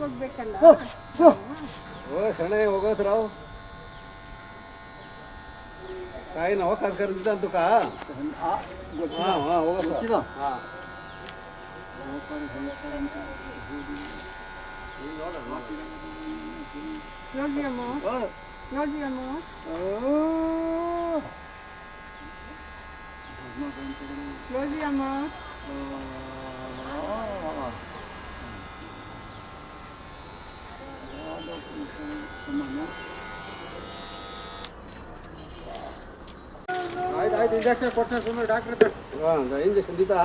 ಹೋಗ್ಬೇಕಲ್ಲ. ಓ ಸಣ್ಣ ಹೋಗೋದು ರಾವ್ ಕಾಯಿ ನಾವು ಕರ್ಕರಿದ್ದ ಅಂತ ಕಾ ಹೋಗೋದು ಹಾಂ ನೋಡಿಯಮ್ಮ ನೋಡಿಯಮ್ಮ ನೋಡಿಯಮ್ಮ ಆಯ್ತು ಇಂಜೆಕ್ಷನ್ ಕೊಡ್ತಾರೆ ಸುಮ್ಮನೆ ಡಾಕ್ಟ್ರ್ ಹಾಂ ಇಂಜೆಕ್ಷನ್ ದಿತ್ತಾ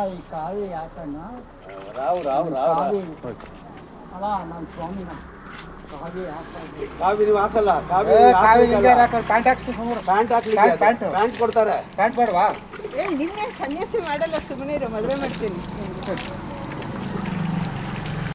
ಈ ಕಾವಿ ಯಾಕಣ್ಣ ರಾವ್ ರಾವ್ ರಾವ್ ಅಲ್ಲ ನನ್ನ ಸ್ವಾಮಿನ ಕಾವಿ ಯಾಕೆ ಕಾವಿ ನೀವು ಹಾಕಲ್ಲ ಕಾವಿ ಪ್ಯಾಂಟ್ ಹಾಕ್ಸಿ ಪ್ಯಾಂಟ್ ಹಾಕ್ಲಿಕ್ಕೆ ಪ್ಯಾಂಟ್ ಕೊಡ್ತಾರೆ ಪ್ಯಾಂಟ್ ಬೇಡವಾ ನಿನ್ನೆ ಸನ್ಯಾಸಿ ಮಾಡಲ್ಲ, ಸುಮ್ಮನೆ ಮದುವೆ ಮಾಡ್ತೀನಿ.